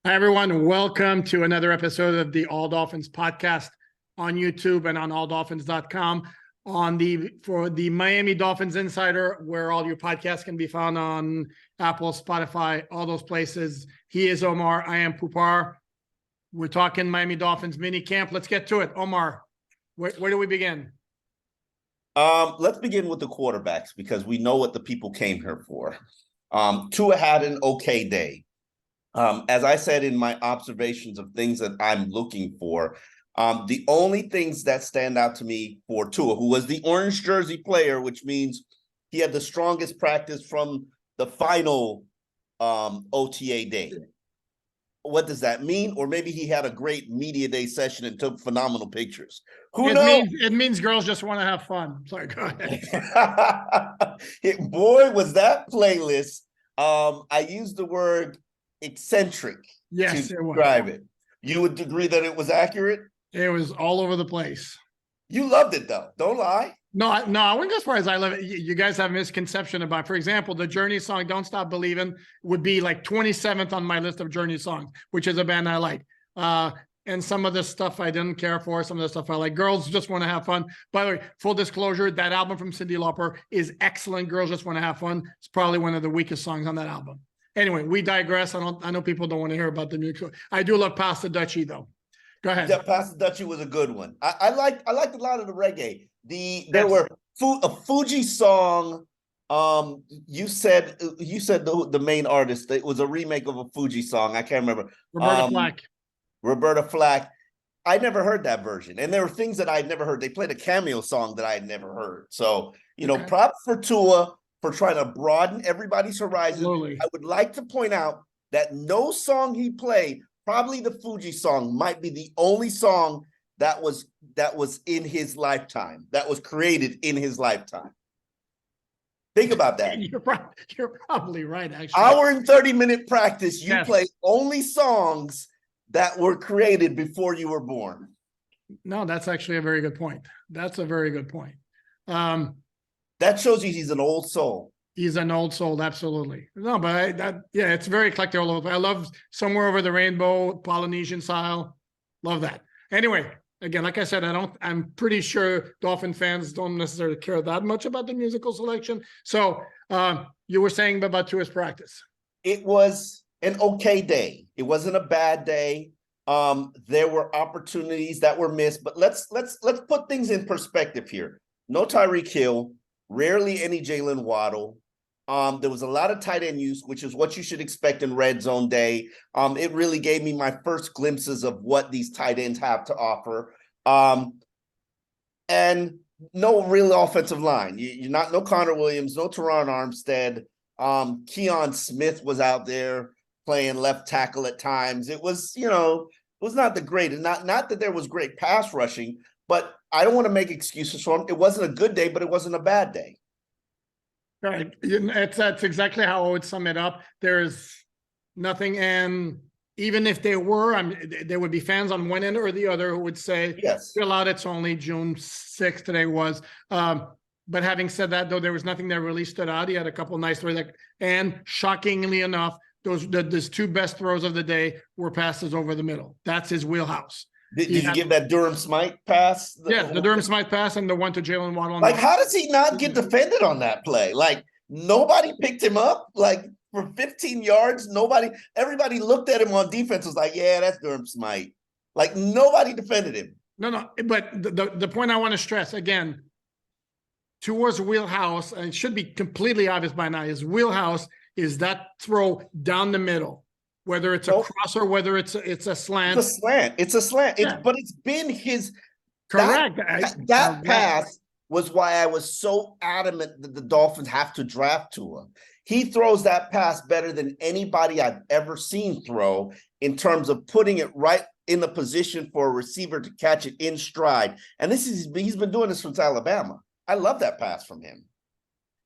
Hi, everyone. Welcome to another episode of the All Dolphins podcast on YouTube and on alldolphins.com for the Miami Dolphins Insider, where all your podcasts can be found on Apple, Spotify, all those places. He is Omar. I am Poupart. We're talking Miami Dolphins minicamp. Let's get to it. Omar, where do we begin? Let's begin with the quarterbacks because we know what the people came here for. Tua had an okay day. As I said in my observations of things that I'm looking for, the only things that stand out to me for Tua, who was the orange jersey player, which means he had the strongest practice from the final OTA day. What does that mean? Or maybe he had a great media day session and took phenomenal pictures. Who knows? It means girls just want to have fun. Sorry, go ahead. Boy, was that playlist. I used the word eccentric to describe it. You would agree that it was accurate? It was all over the place. You loved it, though. Don't lie. No, I wouldn't go as far as I love it. You guys have a misconception about, for example, the Journey song, Don't Stop Believing, would be like 27th on my list of Journey songs, which is a band I like. And some of the stuff I didn't care for, some of the stuff I like. Girls Just Want to Have Fun. By the way, full disclosure, that album from Cyndi Lauper is excellent. Girls Just Want to Have Fun. It's probably one of the weakest songs on that album. Anyway, we digress. I know people don't want to hear about the music. I do love Pass the Dutchie, though. Go ahead. Yeah, Pass the Dutchie was a good one. I liked a lot of the reggae. There were a Fuji song. You said the main artist. It was a remake of a Fuji song. I can't remember. Roberta Flack. I never heard that version, and there were things that I'd never heard. They played a cameo song that I had never heard. So props for Tua for trying to broaden everybody's horizon. Absolutely. I would like to point out that no song he played, probably the Fuji song, might be the only song that was in his lifetime, that was created in his lifetime. Think about that. You're probably right, actually. Hour and 30-minute practice, you play only songs that were created before you were born. No, that's actually a very good point. That's a very good point. That shows you he's an old soul. He's an old soul, absolutely. No, but it's very eclectic all over. I love Somewhere Over the Rainbow, Polynesian style. Love that. Anyway, again, like I said, I'm pretty sure Dolphin fans don't necessarily care that much about the musical selection. So you were saying about Tua's practice. It was an okay day. It wasn't a bad day. There were opportunities that were missed, but let's put things in perspective here. No Tyreek Hill. Rarely any Jalen Waddle. There was a lot of tight end use, which is what you should expect in red zone day. It really gave me my first glimpses of what these tight ends have to offer. And no real offensive line. No Connor Williams, no Teron Armstead. Keon Smith was out there playing left tackle at times. It was, it was not the greatest. Not that there was great pass rushing, but I don't want to make excuses for him. It wasn't a good day, but it wasn't a bad day. Right. That's exactly how I would sum it up. There's nothing, and even if there would be fans on one end or the other who would say, yes, chill out, it's only June 6th today was. But having said that, though, there was nothing that really stood out. He had a couple of nice throws, and shockingly enough, those two best throws of the day were passes over the middle. That's his wheelhouse. Did you give that Durham Smythe pass? The Durham Smythe pass and the one to Jalen Waddle. Like, how does he not get defended on that play? Like, nobody picked him up. Like, for 15 yards, everybody looked at him on defense, was like, yeah, that's Durham Smythe. Like, nobody defended him. No, but the point I want to stress, again, Tua's wheelhouse, and it should be completely obvious by now, his wheelhouse is that throw down the middle. Whether it's a cross or whether it's a slant. It's a slant. But it's been his correct. That pass was why I was so adamant that the Dolphins have to draft Tua. He throws that pass better than anybody I've ever seen throw in terms of putting it right in the position for a receiver to catch it in stride. And he's been doing this since Alabama. I love that pass from him.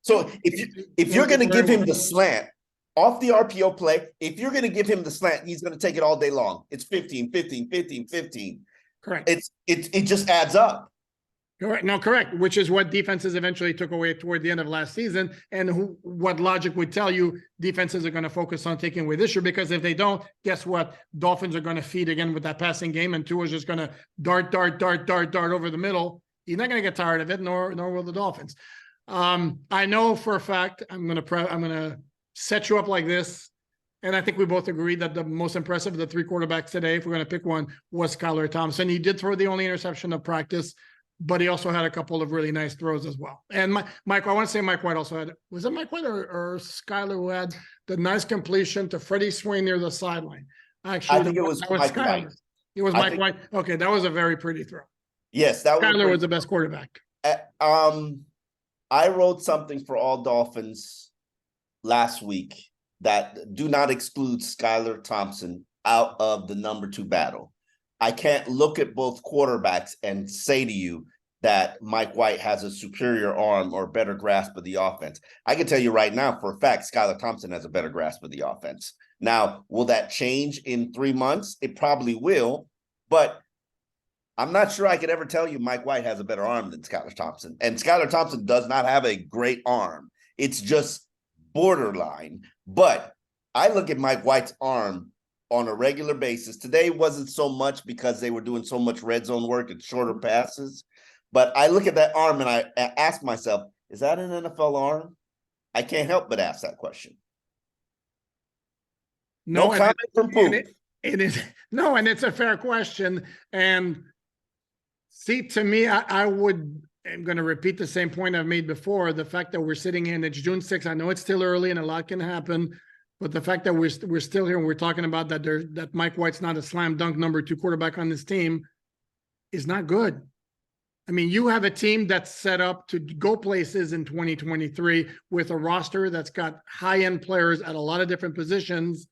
So if you're going to give him the slant, off the RPO play, if you're going to give him the slant, he's going to take it all day long. It's 15, 15, 15, 15. Correct. It just adds up. Correct. No, correct. Which is what defenses eventually took away toward the end of last season, and what logic would tell you defenses are going to focus on taking away this year, because if they don't, guess what? Dolphins are going to feed again with that passing game, and Tua is just going to dart over the middle. He's not going to get tired of it, nor will the Dolphins. I know for a fact I'm going to set you up like this. And I think we both agreed that the most impressive of the three quarterbacks today, if we're going to pick one, was Skylar Thompson. He did throw the only interception of practice, but he also had a couple of really nice throws as well. And Mike, I want to say Mike White also had, was it Mike White or Skylar who had the nice completion to Freddie Swain near the sideline? Actually, I think it was Mike White. It was Mike White. Okay, that was a very pretty throw. Yes, that Skylar was the best quarterback. I wrote something for All Dolphins last week that do not exclude Skylar Thompson out of the number 2 battle. I can't look at both quarterbacks and say to you that Mike White has a superior arm or better grasp of the offense. I can tell you right now, for a fact, Skylar Thompson has a better grasp of the offense. Now, will that change in 3 months? It probably will, but I'm not sure I could ever tell you Mike White has a better arm than Skylar Thompson. And Skylar Thompson does not have a great arm. It's just borderline. But I look at Mike White's arm on a regular basis. Today wasn't so much because they were doing so much red zone work and shorter passes. But I look at that arm and I ask myself, is that an NFL arm? I can't help but ask that question. No comment from Poop. It is no, and it's a fair question. And see, to me, I'm going to repeat the same point I've made before. The fact that we're sitting in, it's June 6th. I know it's still early and a lot can happen, but the fact that we're still here and we're talking about that Mike White's not a slam dunk number 2 quarterback on this team is not good. I mean, you have a team that's set up to go places in 2023 with a roster that's got high-end players at a lot of different positions.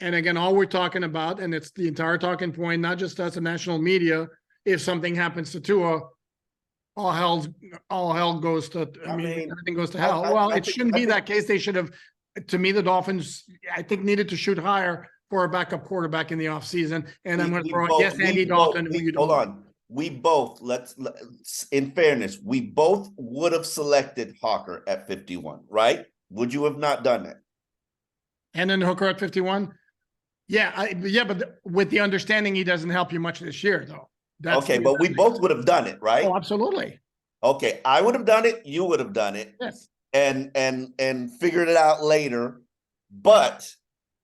And again, all we're talking about, and it's the entire talking point, not just us and national media, if something happens to Tua, all hell goes to, I mean everything goes to hell. Well, it shouldn't be that case. They should have, to me, the Dolphins, I think, needed to shoot higher for a backup quarterback in the offseason. And I'm going to throw, yes, Andy Dalton. Hold on. We both, in fairness, we both would have selected Hawker at 51, right? Would you have not done that? And then Hooker at 51? Yeah, but with the understanding he doesn't help you much this year, though. Okay, but we both would have done it, right? Oh, absolutely. Okay, I would have done it. You would have done it. Yes. And figured it out later. But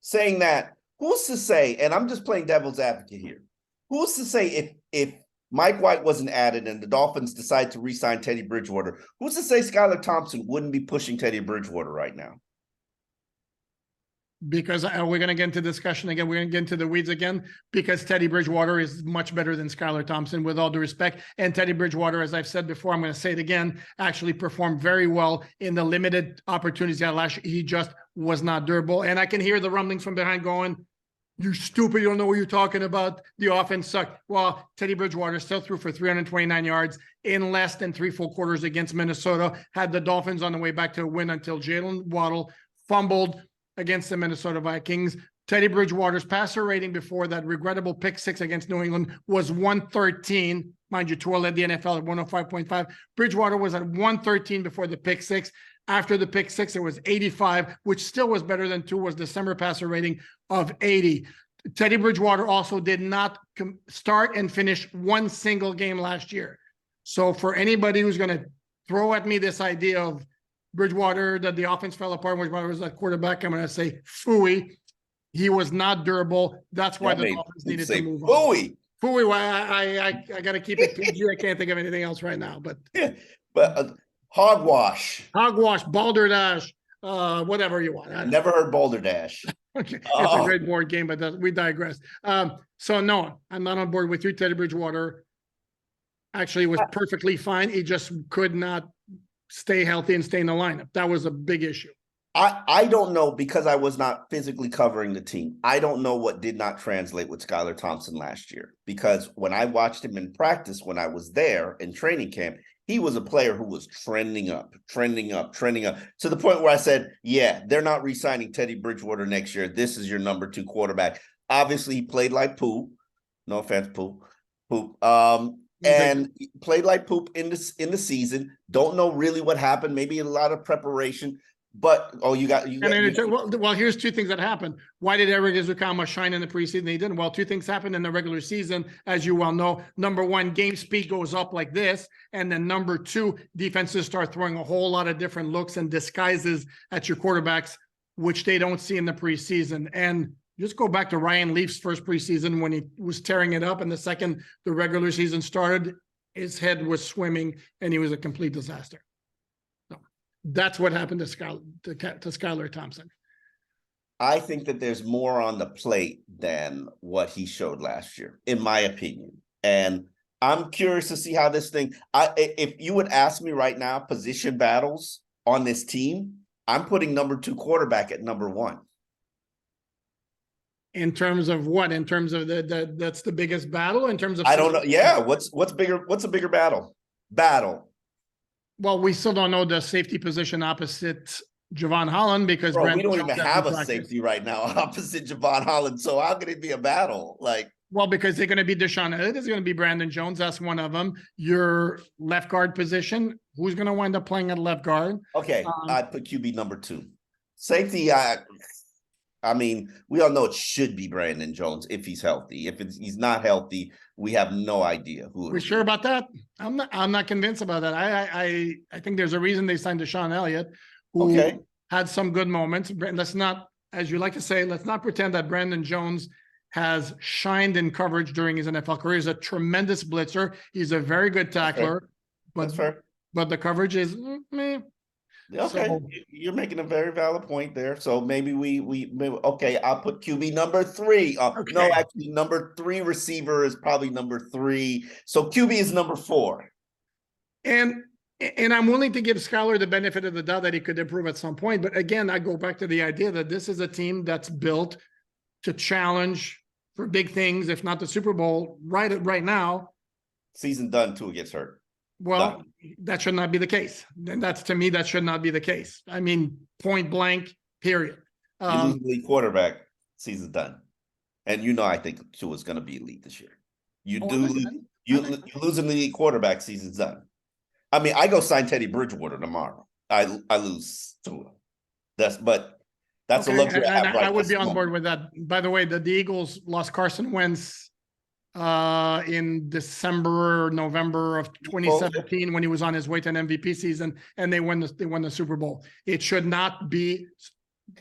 saying that, who's to say, and I'm just playing devil's advocate here, who's to say if Mike White wasn't added and the Dolphins decide to re-sign Teddy Bridgewater, who's to say Skylar Thompson wouldn't be pushing Teddy Bridgewater right now? Because we're going to get into discussion again. We're going to get into the weeds again because Teddy Bridgewater is much better than Skylar Thompson, with all due respect. And Teddy Bridgewater, as I've said before, I'm going to say it again, actually performed very well in the limited opportunities he had last year. He just was not durable. And I can hear the rumblings from behind going, "You stupid, you don't know what you're talking about. The offense sucked." Well, Teddy Bridgewater still threw for 329 yards in less than 3 full quarters against Minnesota, had the Dolphins on the way back to a win until Jalen Waddle fumbled against the Minnesota Vikings. Teddy Bridgewater's passer rating before that regrettable pick 6 against New England was 113. Mind you, Tua led the NFL at 105.5. Bridgewater was at 113 before the pick 6. After the pick 6, it was 85, which still was better than Tua's December passer rating of 80. Teddy Bridgewater also did not start and finish one single game last year. So for anybody who's going to throw at me this idea of Bridgewater, that the offense fell apart, Bridgewater was that quarterback, I'm going to say phooey. He was not durable. That's why the Dolphins needed to move on. Phooey. I got to keep it PG. I can't think of anything else right now. But hogwash, balderdash, whatever you want. Never heard balderdash. Okay, it's a great board game, but we digress. So no, I'm not on board with you. Teddy Bridgewater actually was perfectly fine. He just could not stay healthy and stay in the lineup. That was a big issue. I don't know, because I was not physically covering the team. I don't know what did not translate with Skylar Thompson last year, because when I watched him in practice, when I was there in training camp, he was a player who was trending up to the point where I said, yeah, they're not re-signing Teddy Bridgewater next year. This is your number 2 quarterback. Obviously, he played like poo. No offense, poo. and played like poop in the season. Don't know really what happened. Maybe a lot of preparation, but well, here's two things that happened. Why did Eric Izuakama shine in the preseason? He didn't. Well, two things happened in the regular season, as you well know. Number one, game speed goes up like this, and then number two, defenses start throwing a whole lot of different looks and disguises at your quarterbacks, which they don't see in the preseason. And just go back to Ryan Leaf's first preseason when he was tearing it up, and the second the regular season started, his head was swimming and he was a complete disaster. So that's what happened to Skylar Thompson. I think that there's more on the plate than what he showed last year, in my opinion. And I'm curious to see how this thing, if you would ask me right now, position battles on this team, I'm putting number 2 quarterback at number 1. In terms of what? In terms of that's the biggest battle? In terms of I don't know. Yeah, what's bigger? What's a bigger battle? Well, we still don't know the safety position opposite Javon Holland because we don't even have a safety right now opposite Javon Holland. So how could it be a battle? Well, because they're going to be Deshaun Elliott, it's going to be Brandon Jones. That's one of them. Your left guard position, who's going to wind up playing at left guard? Okay, I'd put QB number 2. Safety, I mean, we all know it should be Brandon Jones if he's healthy. If he's not healthy, we have no idea who. We're sure about that? I'm not convinced about that. I think there's a reason they signed Deshaun Elliott, who had some good moments. Let's not, as you like to say, let's not pretend that Brandon Jones has shined in coverage during his NFL career. He's a tremendous blitzer. He's a very good tackler, but the coverage is meh. Okay, so, you're making a very valid point there. So maybe I'll put QB number 3. No, actually, number 3 receiver is probably number 3. So QB is number 4. And I'm willing to give Skylar the benefit of the doubt that he could improve at some point. But again, I go back to the idea that this is a team that's built to challenge for big things, if not the Super Bowl right now. Season done till he gets hurt. Well, that should not be the case. And to me, that should not be the case. I mean, point blank, period. You lose the lead quarterback, season's done. And I think Tua is going to be elite this year. You losing the lead quarterback, season's done. I mean, I go sign Teddy Bridgewater tomorrow. I lose Tua. That's a luxury I have right. I would be on board with that. By the way, the Eagles lost Carson Wentz in December or November of 2017 when he was on his way to an MVP season, and they won the Super Bowl. It should not be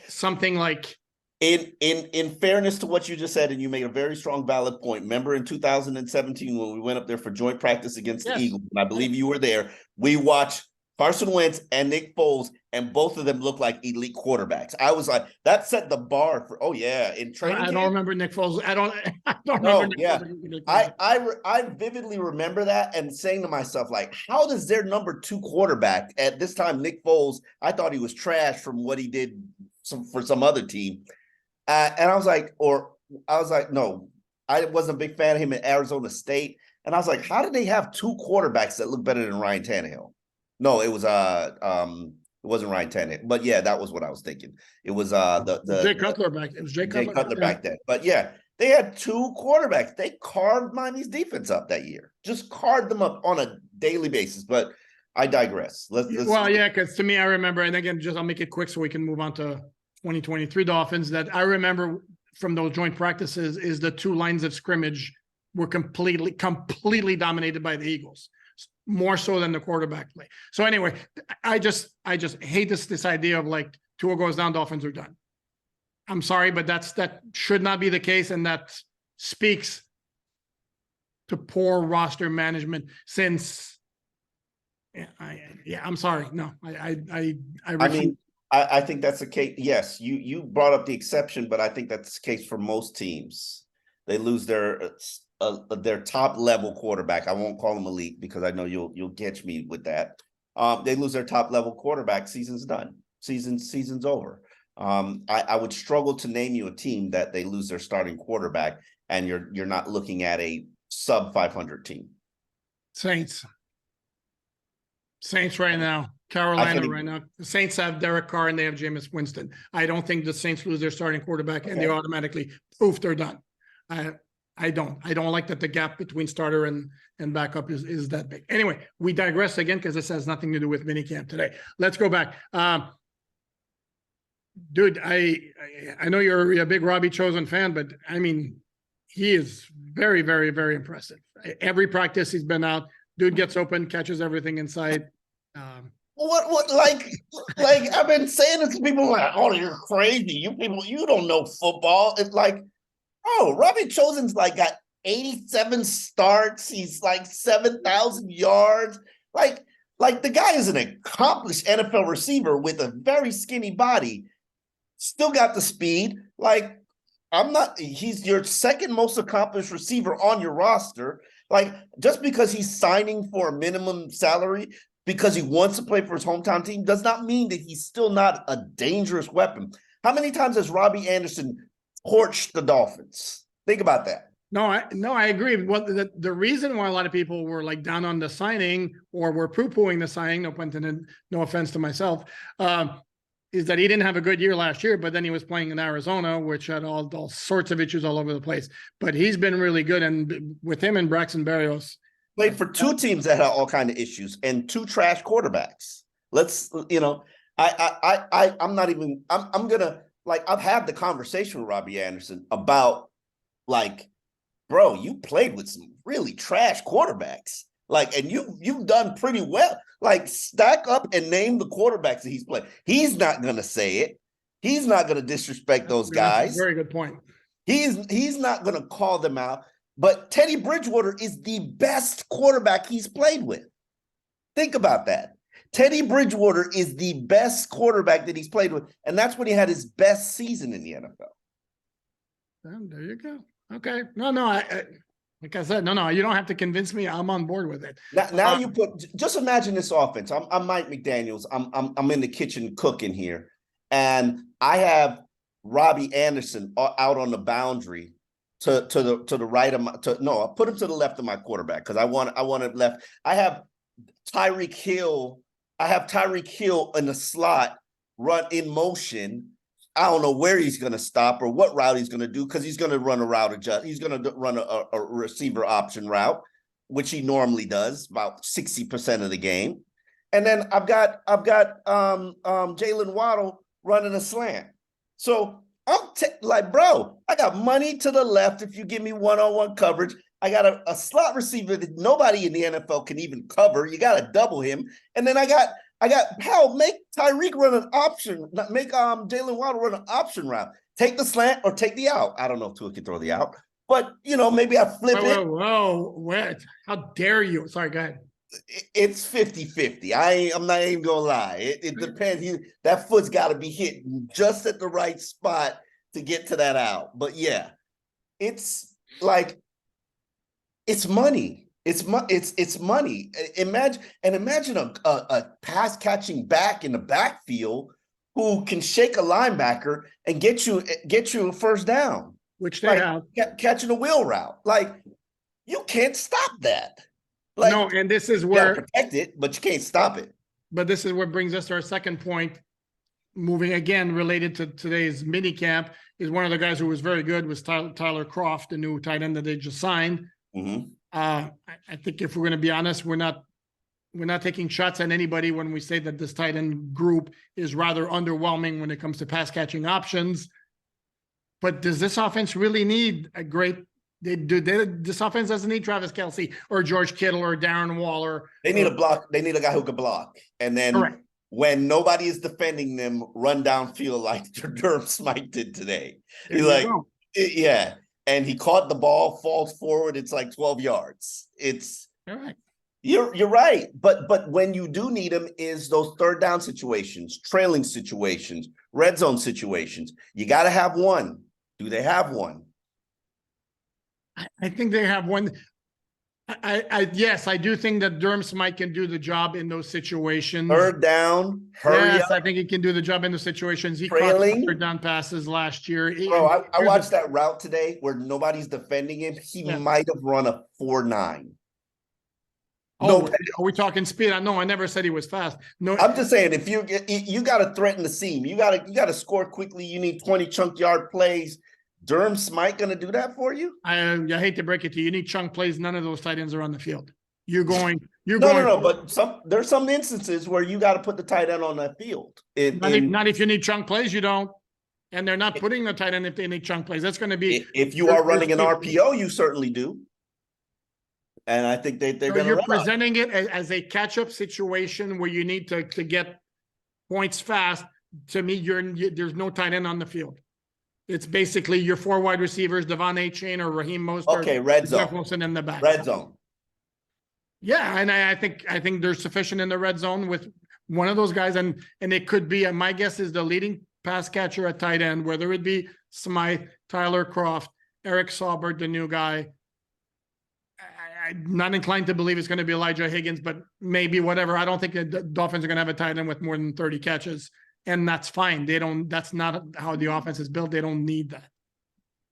something like. In fairness to what you just said, and you made a very strong, valid point. Remember in 2017 when we went up there for joint practice against the Eagles, and I believe you were there. We watched Carson Wentz and Nick Foles, and both of them look like elite quarterbacks. I was like, that set the bar for, in training. I don't remember Nick Foles. I don't remember Nick Foles. I vividly remember that and saying to myself, like, how does their number 2 quarterback at this time, Nick Foles, I thought he was trash from what he did for some other team. And I was like, no, I wasn't a big fan of him at Arizona State. And I was like, how did they have 2 quarterbacks that look better than Ryan Tannehill? No, it was it wasn't Ryan Tannehill, but yeah, that was what I was thinking. It was the Jay Cutler back. It was Jay Cutler back then. But yeah, they had 2 quarterbacks. They carved Miami's defense up that year. Just carved them up on a daily basis. But I digress. Because to me, I remember, and again, I'll make it quick so we can move on to 2023 Dolphins. That I remember from those joint practices is the 2 lines of scrimmage were completely dominated by the Eagles. More so than the quarterback play. So anyway, I just hate this idea of like Tua goes down, Dolphins are done. I'm sorry, but that should not be the case, and that speaks to poor roster management. Since, I'm sorry, no, I think that's the case. Yes, you brought up the exception, but I think that's the case for most teams. They lose their top level quarterback. I won't call him elite because I know you'll catch me with that. They lose their top level quarterback. Season's done. Season's over. I would struggle to name you a team that they lose their starting quarterback and you're not looking at a sub 500 team. Saints right now. Carolina right now. The Saints have Derek Carr and they have Jameis Winston. I don't think the Saints lose their starting quarterback and they automatically they're done. I don't like that the gap between starter and backup is that big. Anyway, we digress again because this has nothing to do with minicamp today. Let's go back. Dude, I know you're a big Robbie Chosen fan, but I mean, he is very, very, very impressive. Every practice he's been out, dude gets open, catches everything inside. What like I've been saying this to people like, oh, you're crazy. You people, you don't know football. It's like, oh, Robbie Chosen's like got 87 starts. He's like 7,000 yards. Like the guy is an accomplished NFL receiver with a very skinny body. Still got the speed. Like, he's your second most accomplished receiver on your roster. Like, just because he's signing for a minimum salary because he wants to play for his hometown team does not mean that he's still not a dangerous weapon. How many times has Robbie Anderson torched the Dolphins? Think about that. No, I agree. Well, the reason why a lot of people were like down on the signing or were poo-pooing the signing, no pun intended, no offense to myself, is that he didn't have a good year last year, but then he was playing in Arizona, which had all sorts of issues all over the place. But he's been really good, and with him and Braxton Berrios, played for two teams that had all kind of issues and two trash quarterbacks. Let's, I'm gonna, like, I've had the conversation with Robbie Anderson about, like, bro, you played with some really trash quarterbacks. Like, and you've done pretty well. Like, stack up and name the quarterbacks that he's played. He's not gonna say it. He's not gonna disrespect those guys. Very good point. He's not gonna call them out. But Teddy Bridgewater is the best quarterback he's played with. Think about that. Teddy Bridgewater is the best quarterback that he's played with, and that's when he had his best season in the NFL. There you go. Okay. No, like I said, no, you don't have to convince me. I'm on board with it. Now you just imagine this offense. I'm Mike McDaniels. I'm in the kitchen cooking here, and I have Robbie Anderson out on the boundary to the right of my. I put him to the left of my quarterback because I want it left. I have Tyreek Hill. In the slot, run in motion. I don't know where he's going to stop or what route he's going to do because he's going to run a route adjust. He's going to run a receiver option route, which he normally does about 60% of the game. And then I've got Jalen Waddle running a slant. So I'm like, bro, I got money to the left if you give me one-on-one coverage. I got a slot receiver that nobody in the NFL can even cover. You got to double him. And then I got hell, make Tyreek run an option, make Jalen Waddle run an option route. Take the slant or take the out. I don't know if Tua can throw the out, but maybe I flip it. Whoa, what? How dare you? Sorry, go ahead. It's 50-50. I'm not even gonna lie. It depends. That foot's got to be hit just at the right spot to get to that out. But yeah, it's like it's money. It's money. Imagine a pass catching back in the backfield who can shake a linebacker and get you a first down, which they have catching a wheel route. Like, you can't stop that. Like, no, and this is where you gotta protect it, but you can't stop it. But this is what brings us to our second point. Moving again, related to today's mini camp, is one of the guys who was very good was Tyler Croft, the new tight end that they just signed. Mm-hmm. I think if we're going to be honest, we're not taking shots at anybody when we say that this tight end group is rather underwhelming when it comes to pass catching options. But does this offense really need a great? This offense doesn't need Travis Kelce or George Kittle or Darren Waller. They need a block. They need a guy who can block, and then correct. When nobody is defending them, run downfield like Durham Smythe did today. He's like, yeah. And he caught the ball, falls forward. It's like 12 yards. It's all right. You're right. But when you do need him is those third down situations, trailing situations, red zone situations. You got to have one. Do they have one? I think they have one. Yes, I do think that Durham Smythe can do the job in those situations. Third down, hurry up. I think he can do the job in the situations. He trailing. Caught third down passes last year. Bro, I watched that route today where nobody's defending him. He might have run a 4.9. Oh, are we talking speed? No, I never said he was fast. No, I'm just saying if you got to threaten the seam, you got to score quickly. You need 20 chunk yard plays. Durham Smythe going to do that for you? I hate to break it to you. You need chunk plays. None of those tight ends are on the field. You're going. No. But there's some instances where you got to put the tight end on that field. Not if you need chunk plays, you don't. And they're not putting the tight end if they need chunk plays. That's going to be. If you are running an RPO, you certainly do. And I think they're going to. You're presenting it as a catch-up situation where you need to get points fast. To me, there's no tight end on the field. It's basically your 4 wide receivers, Devon Achane or Raheem Mostert. Okay, red zone. Jeff Wilson in the back. Red zone. Yeah, and I think there's sufficient in the red zone with one of those guys, and it could be. My guess is the leading pass catcher at tight end, whether it be Smythe, Tyler Croft, Eric Saubert, the new guy. I'm not inclined to believe it's going to be Elijah Higgins, but maybe whatever. I don't think the Dolphins are going to have a tight end with more than 30 catches, and that's fine. That's not how the offense is built. They don't need that.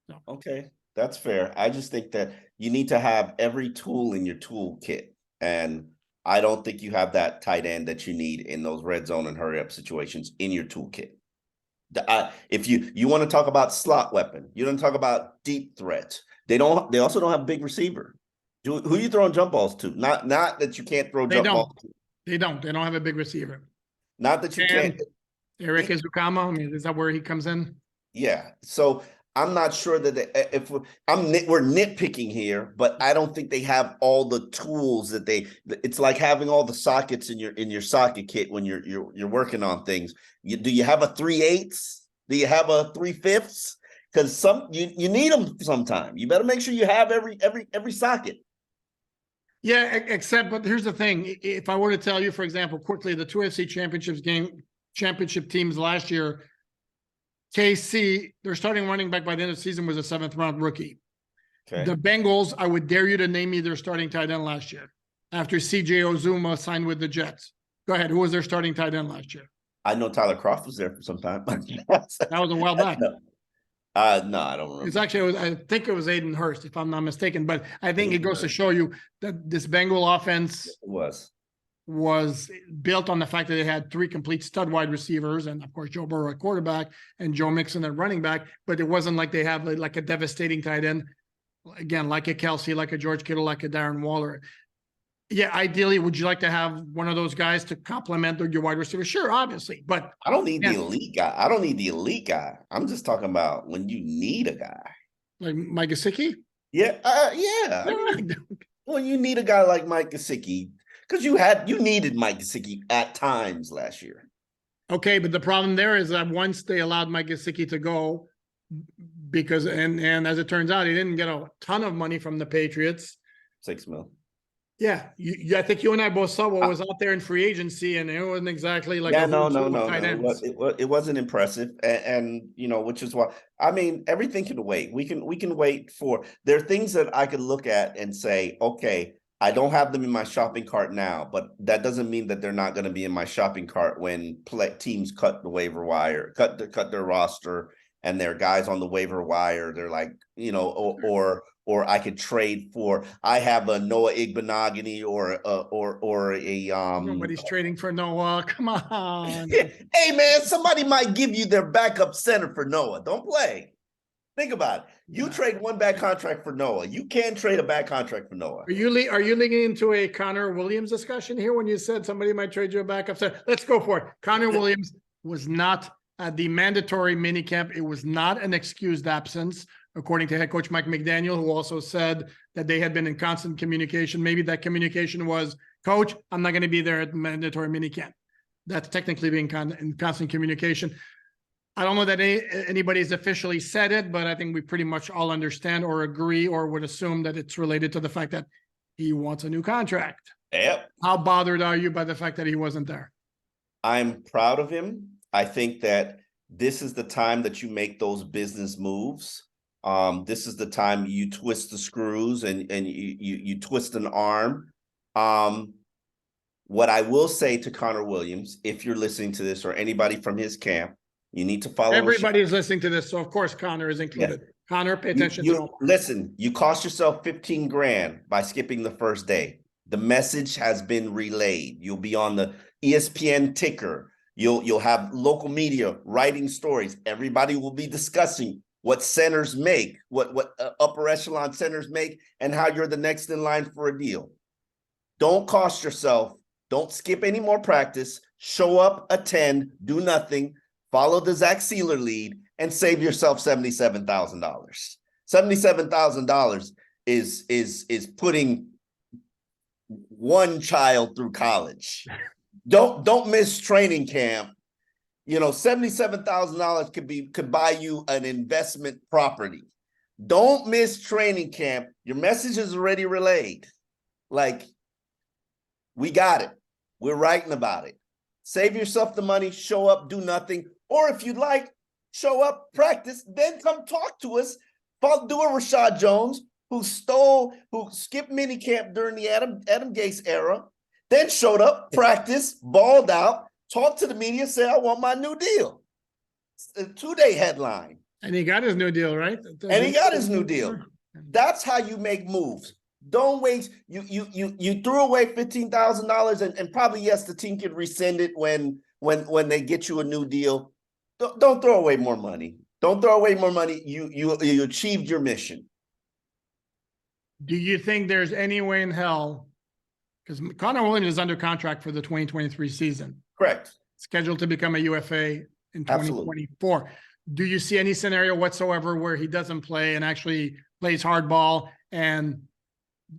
So. Okay, that's fair. I just think that you need to have every tool in your toolkit, and I don't think you have that tight end that you need in those red zone and hurry up situations in your toolkit. If you want to talk about slot weapon, you don't talk about deep threats. They also don't have a big receiver. Who are you throwing jump balls to? Not that you can't throw jump balls to. They don't have a big receiver. Not that you can't. Eric Ezukama, I mean, is that where he comes in? Yeah. So I'm not sure that we're nitpicking here, but I don't think they have all the tools that it's like having all the sockets in your socket kit when you're working on things. Do you have a 3/8? Do you have a 3/5? Because you need them sometime. You better make sure you have every socket. Yeah, but here's the thing. If I were to tell you, for example, quickly, the 2 AFC championship teams last year, KC, their starting running back by the end of the season was a 7th-round rookie. Okay. The Bengals, I would dare you to name me their starting tight end last year after CJ Ozuma signed with the Jets. Go ahead. Who was their starting tight end last year? I know Tyler Croft was there for some time. That was a while back. No, I don't remember. It's actually, I think it was Aiden Hurst, if I'm not mistaken. But I think it goes to show you that this Bengal offense was built on the fact that they had 3 complete stud wide receivers, and of course Joe Burrow at quarterback and Joe Mixon at running back. But it wasn't like they have like a devastating tight end, again, like a Kelsey, like a George Kittle, like a Darren Waller. Yeah, ideally, would you like to have one of those guys to complement your wide receiver? Sure, obviously, but I don't need the elite guy. I don't need the elite guy. I'm just talking about when you need a guy like Mike Gesicki. Yeah. Well, you need a guy like Mike Gesicki because you needed Mike Gesicki at times last year. Okay, but the problem there is that once they allowed Mike Gesicki to go, because and as it turns out, he didn't get a ton of money from the Patriots. $6 million. Yeah, I think you and I both saw what was out there in free agency, and it wasn't exactly like no. It wasn't impressive, and which is why everything can wait. We can wait for. There are things that I could look at and say, okay, I don't have them in my shopping cart now, but that doesn't mean that they're not going to be in my shopping cart when teams cut the waiver wire, cut their roster, and their guys on the waiver wire. They're like, or I could trade for. I have a Noah Igbenogany or a Nobody's trading for Noah. Come on. Hey man, somebody might give you their backup center for Noah. Don't play. Think about it. You trade one bad contract for Noah. You can trade a bad contract for Noah. Are you leaning into a Connor Williams discussion here when you said somebody might trade you a backup center? Let's go for it. Connor Williams was not at the mandatory minicamp. It was not an excused absence, according to head coach Mike McDaniel, who also said that they had been in constant communication. Maybe that communication was, Coach, I'm not going to be there at the mandatory minicamp. That's technically being in constant communication. I don't know that anybody's officially said it, but I think we pretty much all understand or agree or would assume that it's related to the fact that he wants a new contract. Yep. How bothered are you by the fact that he wasn't there? I'm proud of him. I think that this is the time that you make those business moves. This is the time you twist the screws and you twist an arm. What I will say to Connor Williams, if you're listening to this or anybody from his camp, you need to follow. Everybody's listening to this, so of course Connor is included. Yeah. Connor, pay attention to him. Listen, you cost yourself $15,000 by skipping the first day. The message has been relayed. You'll be on the ESPN ticker. You'll have local media writing stories. Everybody will be discussing what centers make, what upper echelon centers make, and how you're the next in line for a deal. Don't cost yourself. Don't skip any more practice. Show up, attend, do nothing, follow the Zach Sealer lead, and save yourself $77,000. $77,000 is putting one child through college. Don't miss training camp. You know, $77,000 could buy you an investment property. Don't miss training camp. Your message is already relayed. Like, we got it. We're writing about it. Save yourself the money, show up, do nothing. Or if you'd like, show up, practice, then come talk to us. Do a Rashad Jones, who skipped minicamp during the Adam Gase era, then showed up, practiced, balled out, talked to the media, said, I want my new deal. It's a 2-day headline. And he got his new deal, right? And he got his new deal. That's how you make moves. Don't waste. You threw away $15,000 and probably, yes, the team could rescind it when they get you a new deal. Don't throw away more money. Don't throw away more money. You achieved your mission. Do you think there's any way in hell, because Connor Williams is under contract for the 2023 season, Correct. scheduled to become a UFA in 2024. Absolutely. Do you see any scenario whatsoever where he doesn't play and actually plays hardball? And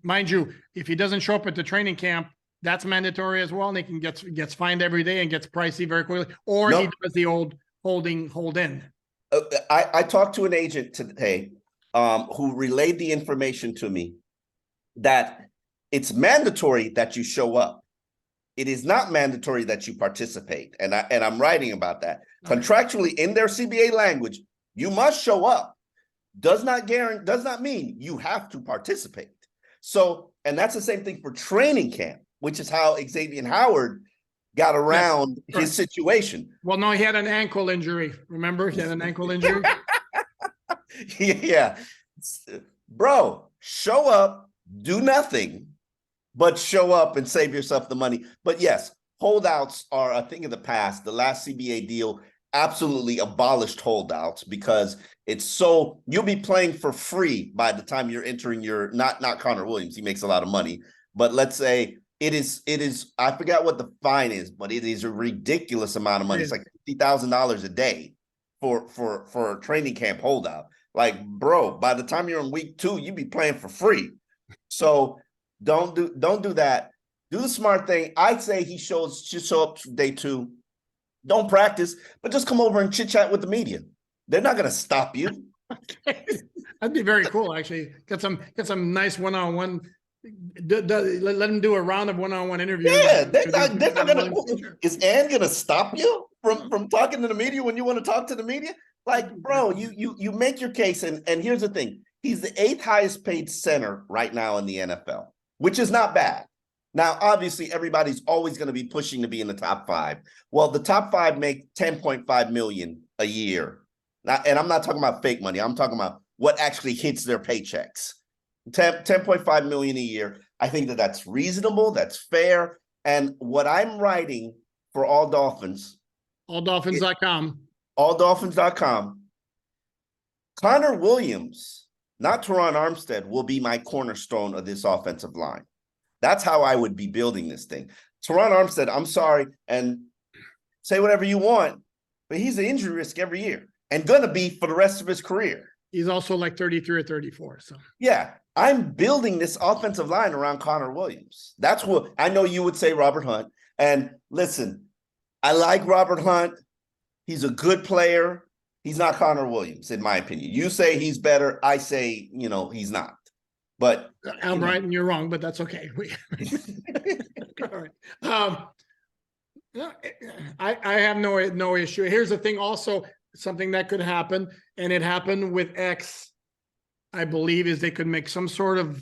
mind you, if he doesn't show up at the training camp, that's mandatory as well, and he can gets fined every day and gets pricey very quickly. Or he does the old hold in. I talked to an agent today who relayed the information to me that it's mandatory that you show up. It is not mandatory that you participate. And I'm writing about that. Contractually, in their CBA language, you must show up. Does not mean you have to participate. So, and that's the same thing for training camp, which is how Xavier Howard got around his situation. Well, no, he had an ankle injury. Remember, he had an ankle injury. Yeah. Bro, show up, do nothing, but show up and save yourself the money. But yes, holdouts are a thing of the past. The last CBA deal absolutely abolished holdouts because you'll be playing for free by the time you're entering your, not Connor Williams, he makes a lot of money, but let's say it is, I forgot what the fine is, but it is a ridiculous amount of money. It's like $50,000 a day for a training camp holdout. Like, bro, by the time you're in week 2, you be playing for free. So don't do that. Do the smart thing. I'd say he should show up day 2. Don't practice, but just come over and chit chat with the media. They're not going to stop you. That'd be very cool, actually. Get some nice one-on-one. Let them do a round of one-on-one interviews. Yeah, they're not going to. Is Ann going to stop you from talking to the media when you want to talk to the media? Like, bro, you make your case, and here's the thing: he's the 8th highest paid center right now in the NFL, which is not bad. Now, obviously, everybody's always going to be pushing to be in the top 5. Well, the top 5 make $10.5 million a year. Now, and I'm not talking about fake money. I'm talking about what actually hits their paychecks. $10.5 million a year. I think that's reasonable. That's fair. And what I'm writing for All Dolphins. AllDolphins.com. AllDolphins.com. Connor Williams, not Teron Armstead, will be my cornerstone of this offensive line. That's how I would be building this thing. Teron Armstead, I'm sorry, and say whatever you want, but he's an injury risk every year and going to be for the rest of his career. He's also like 33 or 34. So yeah, I'm building this offensive line around Connor Williams. That's what I know you would say, Robert Hunt. And listen, I like Robert Hunt. He's a good player. He's not Connor Williams, in my opinion. You say he's better. I say, he's not. But I'm right and you're wrong, but that's okay. All right. I have no issue. Here's the thing also, something that could happen, and it happened with X, I believe, is they could make some sort of,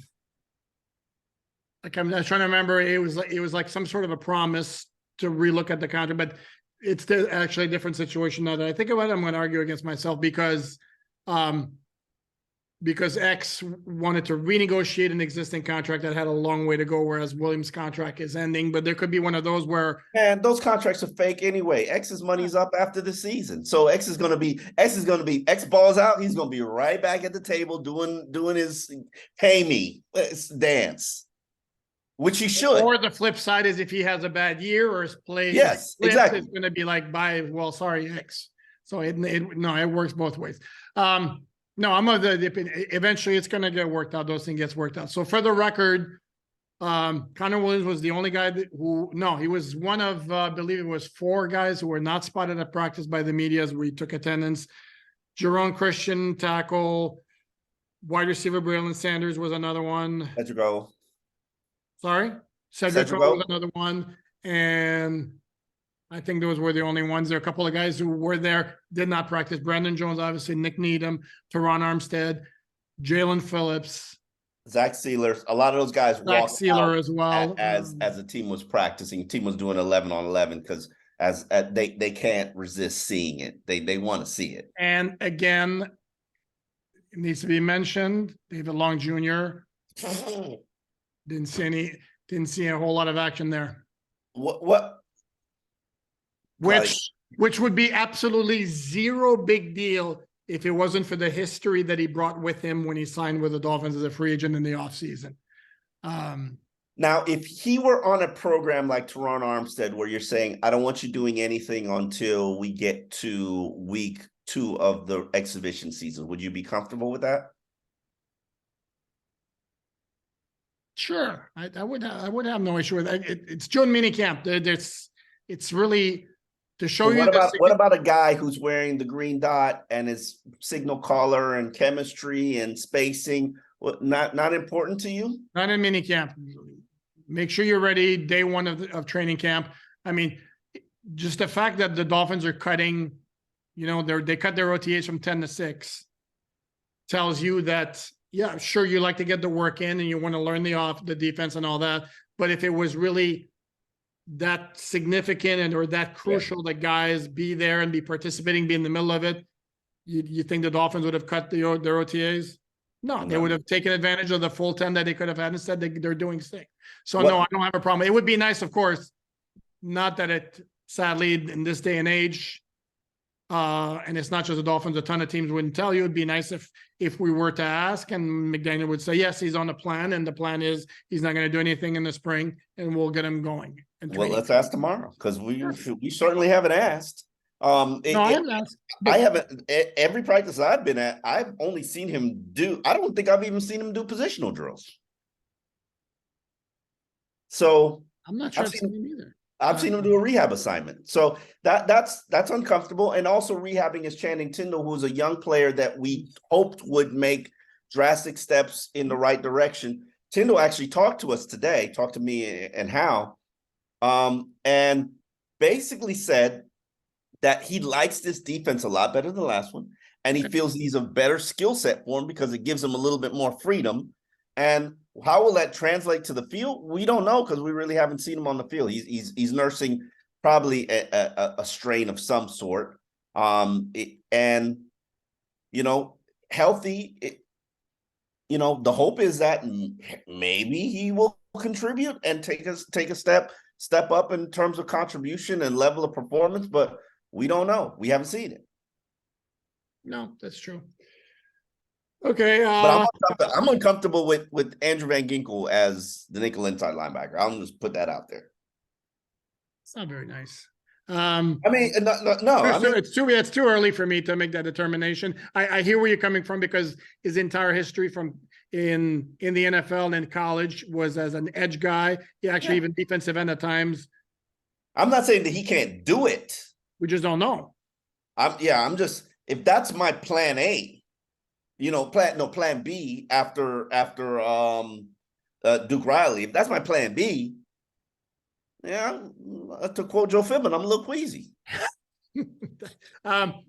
like, I'm trying to remember, it was like some sort of a promise to relook at the contract, but it's actually a different situation now that I think about it. I'm going to argue against myself because because X wanted to renegotiate an existing contract that had a long way to go, whereas Williams' contract is ending. But there could be one of those where, and those contracts are fake anyway. X's money's up after the season, so X balls out. He's gonna be right back at the table doing his pay me dance, which he should. or the flip side is if he has a bad year or his play, Yes, exactly. it's going to be like, bye, well, sorry, X. So it works both ways. No, I'm of the eventually it's going to get worked out. Those things gets worked out. So for the record, Connor Williams was the only guy he was one of, I believe it was 4 guys who were not spotted at practice by the media as we took attendance. Jerome Christian, tackle, wide receiver, Braylon Sanders was another one. Cedric. Sorry? Cedric was another one. And I think those were the only ones. There are a couple of guys who were there, did not practice. Brandon Jones, obviously, Nick Needham, Teron Armstead, Jalen Phillips, Zach Sealer. A lot of those guys Zach Sealer as well. As the team was practicing. The team was doing 11 on 11 because they can't resist seeing it. They want to see it. And again, it needs to be mentioned, David Long Jr. didn't see a whole lot of action there. What? Which would be absolutely zero big deal if it wasn't for the history that he brought with him when he signed with the Dolphins as a free agent in the offseason. Now, if he were on a program like Teron Armstead, where you're saying, I don't want you doing anything until we get to week 2 of the exhibition season, would you be comfortable with that? Sure. I would have no issue with that. It's June minicamp. It's really to show you. What about a guy who's wearing the green dot and his signal caller and chemistry and spacing? What, not important to you? Not in minicamp. Make sure you're ready day 1 of training camp. I mean, just the fact that the Dolphins are cutting, they cut their OTAs from 10 to 6 tells you that, yeah, sure, you like to get the work in and you want to learn the defense and all that. But if it was really that significant or that crucial that guys be there and be participating, be in the middle of it, you think the Dolphins would have cut their OTAs? No, they would have taken advantage of the full 10 that they could have had. Instead, they're doing 6. So no, I don't have a problem. It would be nice, of course, not that it, sadly, in this day and age, and it's not just the Dolphins, a ton of teams wouldn't tell you. It'd be nice if we were to ask and McDaniel would say, yes, he's on the plan. And the plan is he's not going to do anything in the spring and we'll get him going. Well, let's ask tomorrow because we certainly haven't asked. I haven't asked. I haven't. Every practice I've been at, I've only seen him do. I don't think I've even seen him do positional drills. So I'm not sure I've seen him either. I've seen him do a rehab assignment. So that's uncomfortable. And also rehabbing is Channing Tindall, who's a young player that we hoped would make drastic steps in the right direction. Tindall actually talked to me and Hal, and basically said that he likes this defense a lot better than the last one. And he feels he's a better skill set for him because it gives him a little bit more freedom. And how will that translate to the field? We don't know because we really haven't seen him on the field. He's nursing probably a strain of some sort. And healthy. The hope is that maybe he will contribute and take a step up in terms of contribution and level of performance, but we don't know. We haven't seen it. No, that's true. Okay. But I'm uncomfortable with Andrew Van Ginkel as the nickel inside linebacker. I'll just put that out there. It's not very nice. I mean, no. It's too early for me to make that determination. I hear where you're coming from because his entire history from in the NFL and in college was as an edge guy. He actually even defensive end at times. I'm not saying that he can't do it. We just don't know. I'm just, if that's my plan A, plan B after Duke Riley, if that's my plan B, yeah, to quote Joe Fibben, I'm a little queasy. Well,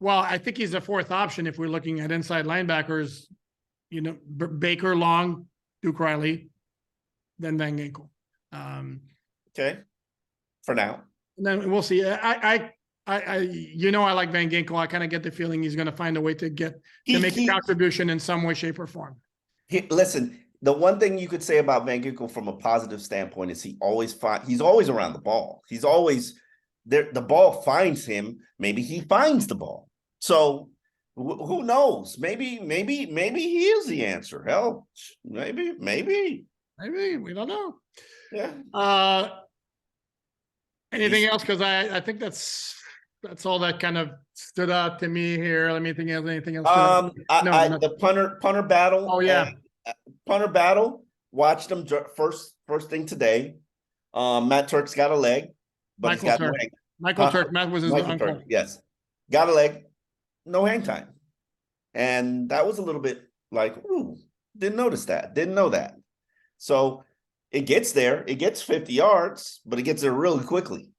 I think he's the 4th option if we're looking at inside linebackers. Baker, Long, Duke Riley, then Van Ginkel. Okay, for now. And then we'll see. I I like Van Ginkel. I kind of get the feeling he's going to find a way to make a contribution in some way, shape, or form. Listen, the one thing you could say about Van Ginkel from a positive standpoint is he's always around the ball. He's always there. The ball finds him. Maybe he finds the ball. So who knows? Maybe he is the answer. Hell, maybe we don't know. Yeah. Anything else? Because I think that's all that kind of stood out to me here. Let me think of anything else. The punter battle. Oh yeah, punter battle. Watched them first thing today. Matt Turk's got a leg, but he's got no hang. Michael Turk. Matt was his uncle. Turk, yes, got a leg, no hang time, and that was a little bit like, ooh, didn't notice that, didn't know that. So it gets there, it gets 50 yards, but it gets there really quickly,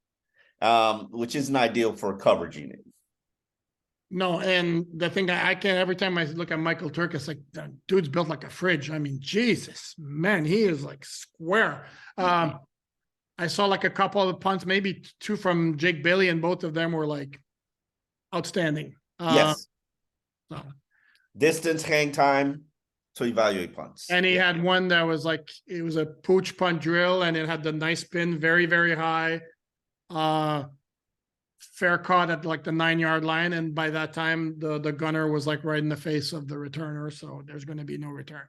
which isn't ideal for a coverage unit. No, and the thing I can every time I look at Michael Turk, it's like, that dude's built like a fridge. I mean, Jesus, man, he is like square. I saw like a couple of punts, maybe two from Jake Bailey, and both of them were like outstanding. Yes. Distance, hang time to evaluate punts. And he had one that was like, it was a pooch punt drill, and it had the nice spin, very, very high. Fair caught at like the 9-yard line, and by that time the gunner was like right in the face of the returner, so there's going to be no return.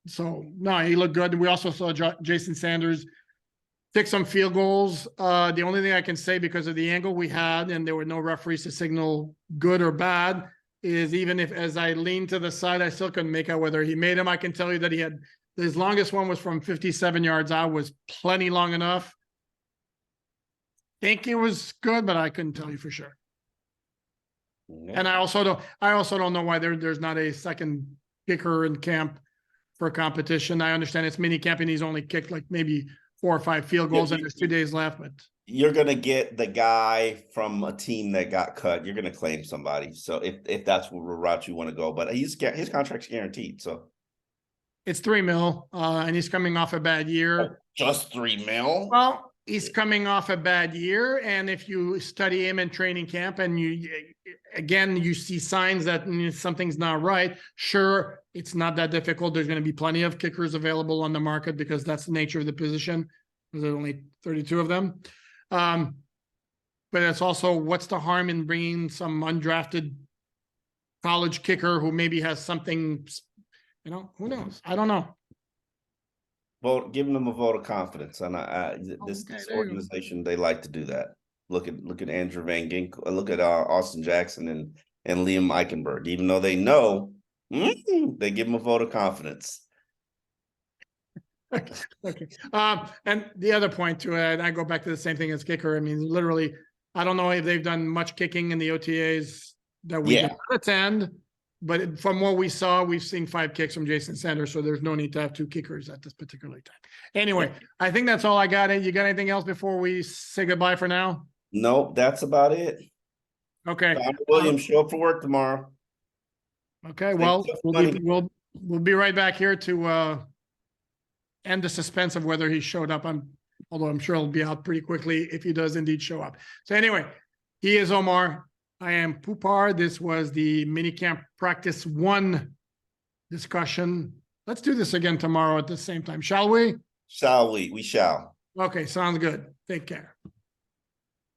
So no, he looked good. We also saw Jason Sanders take some field goals. The only thing I can say, because of the angle we had and there were no referees to signal good or bad, is even if as I leaned to the side, I still couldn't make out whether he made him. I can tell you that he had his longest one was from 57 yards out, was plenty long enough. Think it was good, but I couldn't tell you for sure. Yeah. And I also don't know why there's not a second kicker in camp for competition. I understand it's minicamp and he's only kicked like maybe 4 or 5 field goals and there's 2 days left, but you're gonna get the guy from a team that got cut. You're gonna claim somebody. So if that's what route you want to go, but his contract's guaranteed. So it's $3 million, and he's coming off a bad year. Oh, just $3 million? Well, he's coming off a bad year, and if you study him in training camp and you see signs that something's not right, sure, it's not that difficult. There's going to be plenty of kickers available on the market because that's the nature of the position. There's only 32 of them. But it's also, what's the harm in bringing some undrafted college kicker who maybe has something, who knows? I don't know. Well, giving them a vote of confidence, and this organization, they like to do that. Look at Andrew Van Ginkel, look at Austin Jackson and Liam Eichenberg. Even though they know, they give them a vote of confidence. Okay. And the other point to it, I go back to the same thing as kicker. I mean, literally, I don't know if they've done much kicking in the OTAs that we did not attend. But from what we saw, we've seen 5 kicks from Jason Sanders, so there's no need to have 2 kickers at this particular time. Anyway, I think that's all I got. You got anything else before we say goodbye for now? Nope, that's about it. Okay. Dr. Williams, show up for work tomorrow. Okay, well, we'll be right back here to end the suspense of whether he showed up. Although I'm sure he'll be out pretty quickly if he does indeed show up. So anyway, he is Omar. I am Poupart. This was the minicamp practice 1 discussion. Let's do this again tomorrow at the same time, shall we? Shall we? We shall. Okay, sounds good. Take care.